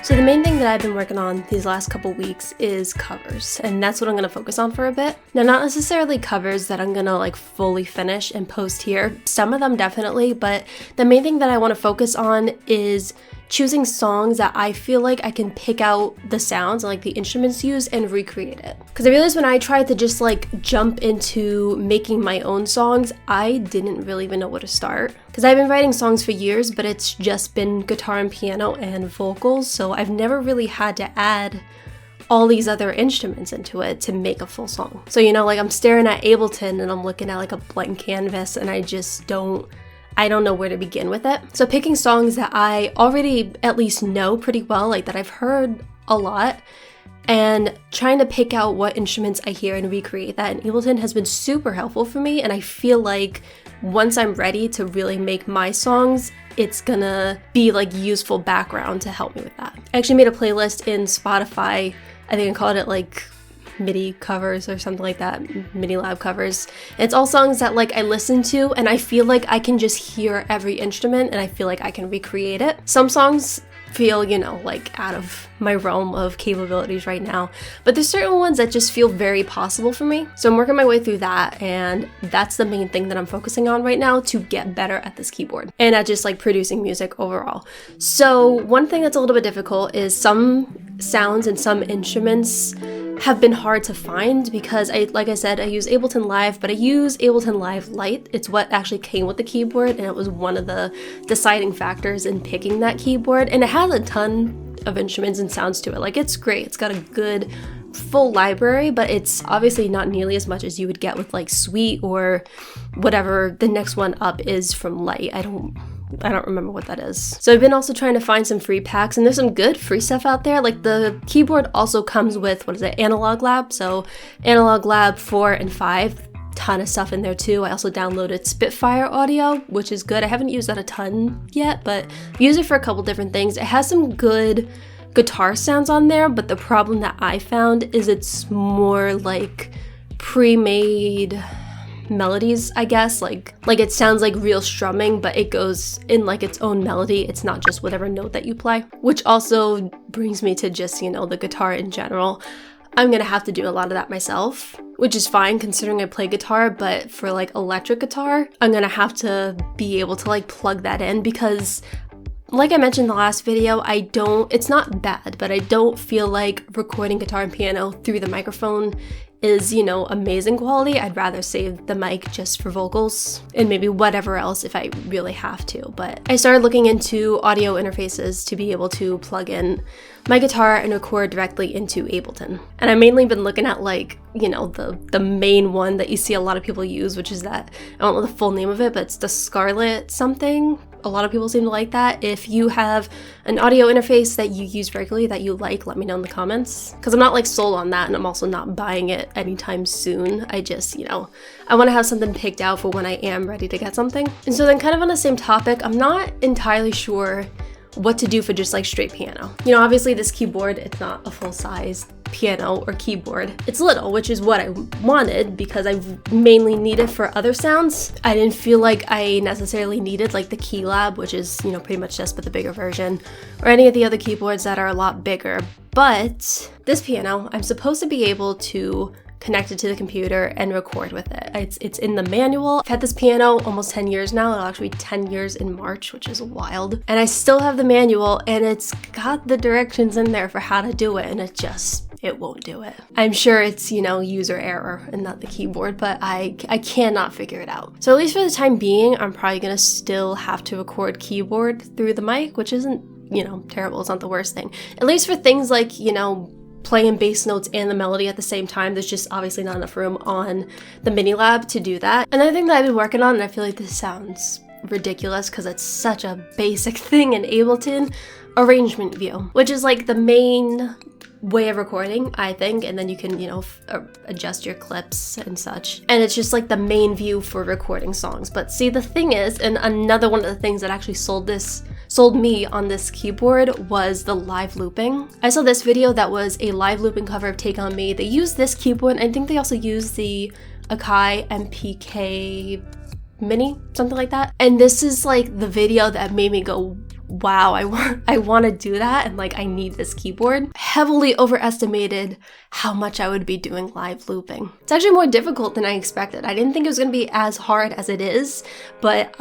So the main thing that I've been working on these last couple weeks is covers, and that's what I'm gonna focus on for a bit. Now, not necessarily covers that I'm gonna like fully finish and post here. Some of them definitely, but the main thing that I want to focus on is choosing songs that I feel like I can pick out the sounds, like the instruments used, and recreate it. Because I realized when I tried to just like jump into making my own songs, I didn't really even know where to start. Because I've been writing songs for years, but it's just been guitar and piano and vocals, so I've never really had to add all these other instruments into it to make a full song. So, you know, like I'm staring at Ableton and I'm looking at like a blank canvas and I don't know where to begin with it. So picking songs that I already at least know pretty well, like that I've heard a lot, and trying to pick out what instruments I hear and recreate that in Ableton has been super helpful for me. And I feel like once I'm ready to really make my songs, it's gonna be like useful background to help me with that. I actually made a playlist in Spotify. I think I called it like MIDI covers or something like that, MIDI lab covers. And it's all songs that like I listen to and I feel like I can just hear every instrument and I feel like I can recreate it. Some songs feel, you know, like out of my realm of capabilities right now, but there's certain ones that just feel very possible for me. So I'm working my way through that, and that's the main thing that I'm focusing on right now to get better at this keyboard and at just like producing music overall. So one thing that's a little bit difficult is some sounds and some instruments have been hard to find because like I said, I use Ableton Live, but I use Ableton Live Lite. It's what actually came with the keyboard, and it was one of the deciding factors in picking that keyboard. And it has a ton of instruments and sounds to it. Like, it's great. It's got a good full library, but it's obviously not nearly as much as you would get with like Sweet or whatever the next one up is from Lite. I don't remember what that is. So I've been also trying to find some free packs, and there's some good free stuff out there. Like the keyboard also comes with, Analog Lab. So Analog Lab 4 and 5, ton of stuff in there too. I also downloaded Spitfire Audio, which is good. I haven't used that a ton yet, but I've used it for a couple different things. It has some good guitar sounds on there, but the problem that I found is it's more like pre-made melodies, I guess. Like it sounds like real strumming, but it goes in like its own melody. It's not just whatever note that you play, which also brings me to just, you know, the guitar in general. I'm gonna have to do a lot of that myself, which is fine considering I play guitar, but for like electric guitar, I'm gonna have to be able to like plug that in because like I mentioned in the last video, it's not bad, but I don't feel like recording guitar and piano through the microphone is, you know, amazing quality. I'd rather save the mic just for vocals and maybe whatever else if I really have to. But I started looking into audio interfaces to be able to plug in my guitar and record directly into Ableton. And I've mainly been looking at like, you know, the main one that you see a lot of people use, which is that, I don't know the full name of it, but it's the Scarlett something. A lot of people seem to like that. If you have an audio interface that you use regularly that you like, let me know in the comments. Because I'm not like sold on that, and I'm also not buying it anytime soon. I just, you know, I want to have something picked out for when I am ready to get something. And so then kind of on the same topic, I'm not entirely sure what to do for just like straight piano. You know, obviously this keyboard, it's not a full-size piano or keyboard. It's little, which is what I wanted because I mainly need it for other sounds. I didn't feel like I necessarily needed like the Keylab, which is, you know, pretty much just but the bigger version, or any of the other keyboards that are a lot bigger. But this piano, I'm supposed to be able to connect it to the computer and record with it. It's in the manual. I've had this piano almost 10 years now. It'll actually be 10 years in March, which is wild. And I still have the manual, and it's got the directions in there for how to do it, and it won't do it. I'm sure it's, you know, user error and not the keyboard, but I cannot figure it out. So at least for the time being, I'm probably gonna still have to record keyboard through the mic, which isn't, you know, terrible. It's not the worst thing. At least for things like, you know, playing bass notes and the melody at the same time. There's just obviously not enough room on the Mini Lab to do that. Another thing that I've been working on, and I feel like this sounds ridiculous because it's such a basic thing in Ableton, arrangement view, which is like the main way of recording, I think, and then you can, you know, adjust your clips and such. And it's just like the main view for recording songs. But see, the thing is, and another one of the things that actually sold me on this keyboard was the live looping. I saw this video that was a live looping cover of Take On Me. They used this keyboard, and I think they also used the Akai MPK Mini, something like that. And this is like the video that made me go, wow, I want to do that, and like I need this keyboard. Heavily overestimated how much I would be doing live looping. It's actually more difficult than I expected. I didn't think it was going to be as hard as it is, but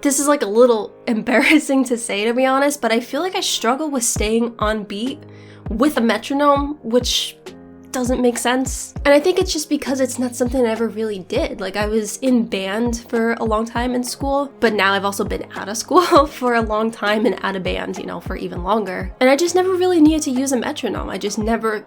this is like a little embarrassing to say, to be honest, but I feel like I struggle with staying on beat with a metronome, which doesn't make sense. And I think it's just because it's not something I ever really did. Like, I was in band for a long time in school, but now I've also been out of school for a long time and out of band, for even longer. And I just never really needed to use a metronome. I just never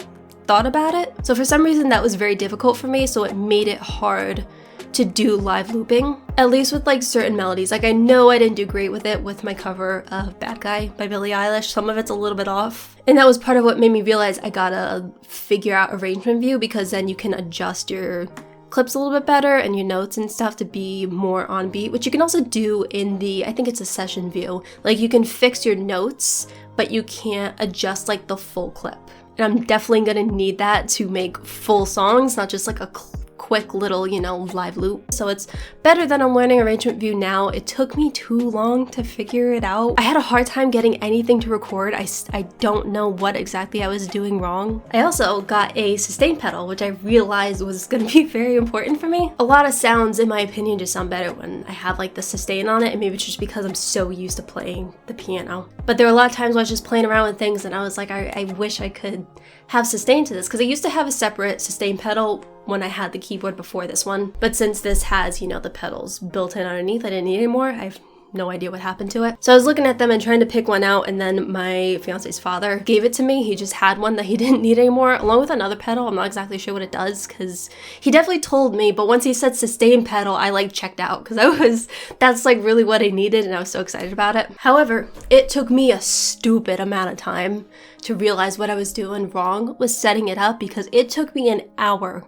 thought about it. So for some reason that was very difficult for me, so it made it hard to do live looping, at least with like certain melodies. Like, I know I didn't do great with it with my cover of Bad Guy by Billie Eilish. Some of it's a little bit off. And that was part of what made me realize I gotta figure out arrangement view, because then you can adjust your clips a little bit better and your notes and stuff to be more on beat, which you can also do in I think it's a session view. Like, you can fix your notes, but you can't adjust like the full clip. And I'm definitely gonna need that to make full songs, not just like a quick little, live loop. So it's better that I'm learning arrangement view now. It took me too long to figure it out. I had a hard time getting anything to record. I don't know what exactly I was doing wrong. I also got a sustain pedal, which I realized was going to be very important for me. A lot of sounds, in my opinion, just sound better when I have like the sustain on it, and maybe it's just because I'm so used to playing the piano. But there were a lot of times when I was just playing around with things and I was like, I wish I could have sustain to this, because I used to have a separate sustain pedal when I had the keyboard before this one, but since this has, the pedals built in underneath, I didn't need anymore. I have no idea what happened to it. So I was looking at them and trying to pick one out, and then my fiance's father gave it to me. He just had one that he didn't need anymore, along with another pedal. I'm not exactly sure what it does, because he definitely told me, but once he said sustain pedal, I like checked out, because that's like really what I needed, and I was so excited about it. However, it took me a stupid amount of time to realize what I was doing wrong with setting it up, because it took me an hour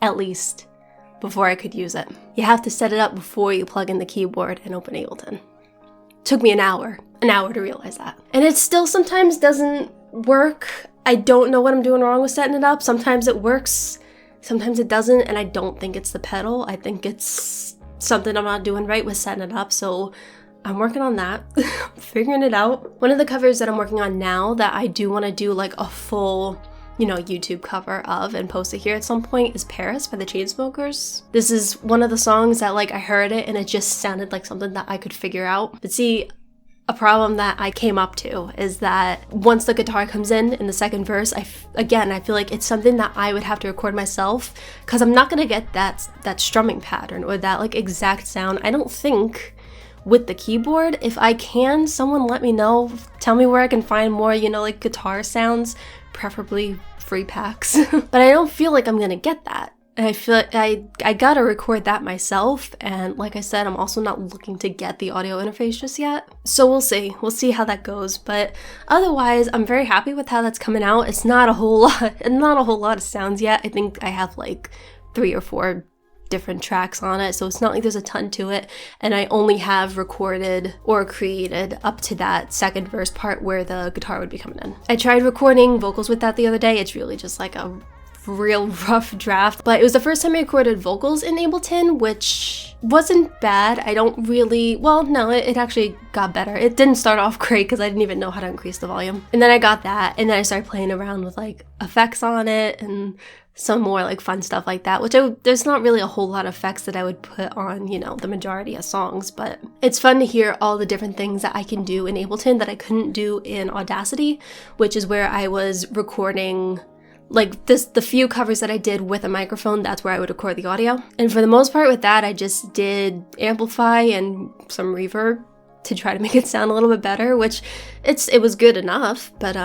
at least before I could use it. You have to set it up before you plug in the keyboard and open Ableton. Took me an hour to realize that. And it still sometimes doesn't work. I don't know what I'm doing wrong with setting it up. Sometimes it works, sometimes it doesn't, and I don't think it's the pedal. I think it's something I'm not doing right with setting it up, so I'm working on that, figuring it out. One of the covers that I'm working on now that I do want to do like a full YouTube cover of and post it here at some point is Paris by the Chainsmokers. This is one of the songs that like I heard it and it just sounded like something that I could figure out. But see, a problem that I came up to is that once the guitar comes in the second verse, I feel like it's something that I would have to record myself, because I'm not gonna get that strumming pattern or that like exact sound, I don't think, with the keyboard. If I can, someone let me know, tell me where I can find more, like guitar sounds, preferably free packs. But I don't feel like I'm gonna get that. And I feel like I gotta record that myself, and like I said, I'm also not looking to get the audio interface just yet. So we'll see how that goes. But otherwise, I'm very happy with how that's coming out. It's not a whole lot of sounds yet. I think I have like 3 or 4 different tracks on it, so it's not like there's a ton to it, and I only have recorded or created up to that second verse part where the guitar would be coming in. I tried recording vocals with that the other day. It's really just like a real rough draft, but it was the first time I recorded vocals in Ableton, which wasn't bad. It actually got better. It didn't start off great because I didn't even know how to increase the volume, and then I got that, and then I started playing around with like effects on it and some more like fun stuff like that, which there's not really a whole lot of effects that I would put on, the majority of songs, but it's fun to hear all the different things that I can do in Ableton that I couldn't do in Audacity, which is where I was recording like the few covers that I did with a microphone. That's where I would record the audio. And for the most part with that, I just did amplify and some reverb to try to make it sound a little bit better, which it was good enough, but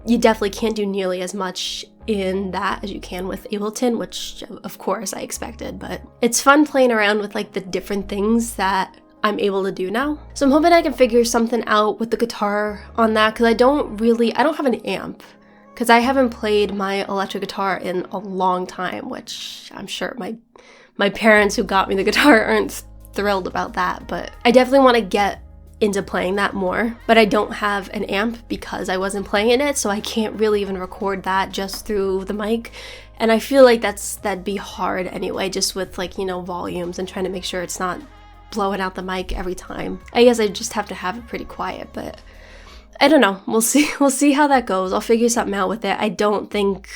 you definitely can't do nearly as much in that as you can with Ableton, which of course I expected. But it's fun playing around with like the different things that I'm able to do now. So I'm hoping I can figure something out with the guitar on that, because I don't have an amp, because I haven't played my electric guitar in a long time, which I'm sure my parents who got me the guitar aren't thrilled about that, but I definitely want to get into playing that more. But I don't have an amp because I wasn't playing in it, so I can't really even record that just through the mic. And I feel like that'd be hard anyway, just with like, volumes and trying to make sure it's not blowing out the mic every time. I guess I just have to have it pretty quiet, but I don't know. We'll see. We'll see how that goes. I'll figure something out with it. I don't think...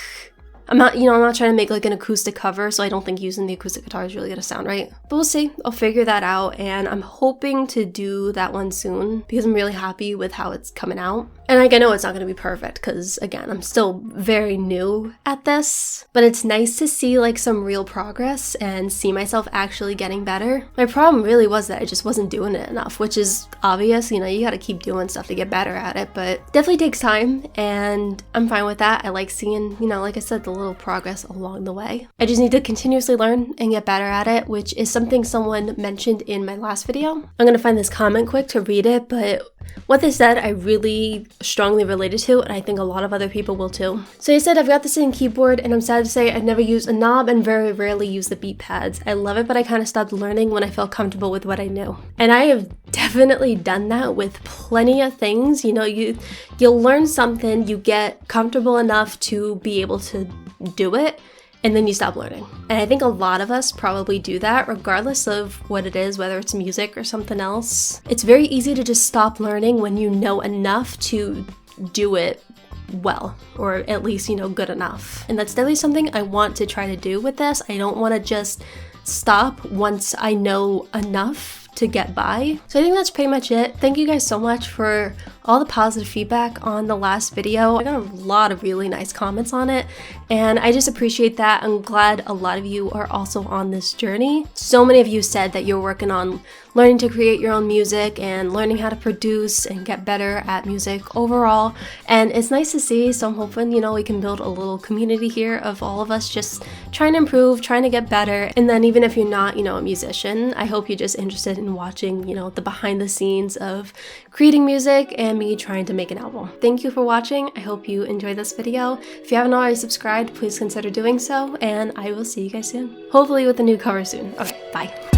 I'm not trying to make like an acoustic cover, so I don't think using the acoustic guitar is really gonna sound right. But we'll see. I'll figure that out, and I'm hoping to do that one soon because I'm really happy with how it's coming out. And like, I know it's not gonna be perfect because, again, I'm still very new at this, but it's nice to see like some real progress and see myself actually getting better. My problem really was that I just wasn't doing it enough, which is obvious. You know, you gotta keep doing stuff to get better at it, but definitely takes time, and I'm fine with that. I like seeing, you know, like I said, the little progress along the way. I just need to continuously learn and get better at it, which is something someone mentioned in my last video. I'm gonna find this comment quick to read it, but what they said I really strongly related to, and I think a lot of other people will too. So they said, I've got the same keyboard, and I'm sad to say I've never used a knob and very rarely use the beat pads. I love it, but I kind of stopped learning when I felt comfortable with what I knew. And I have definitely done that with plenty of things. You know, you'll learn something, you get comfortable enough to be able to do it, and then you stop learning. And I think a lot of us probably do that regardless of what it is, whether it's music or something else. It's very easy to just stop learning when you know enough to do it well, or at least, you know, good enough. And that's definitely something I want to try to do with this. I don't want to just stop once I know enough to get by. So I think that's pretty much it. Thank you guys so much for all the positive feedback on the last video. I got a lot of really nice comments on it, and I just appreciate that. I'm glad a lot of you are also on this journey. So many of you said that you're working on learning to create your own music and learning how to produce and get better at music overall, and it's nice to see. So I'm hoping, you know, we can build a little community here of all of us just trying to improve, trying to get better. And then even if you're not, you know, a musician, I hope you're just interested in watching, you know, the behind the scenes of creating music and me trying to make an album. Thank you for watching. I hope you enjoyed this video. If you haven't already subscribed, please consider doing so, and I will see you guys soon. Hopefully with a new cover soon. Okay, bye.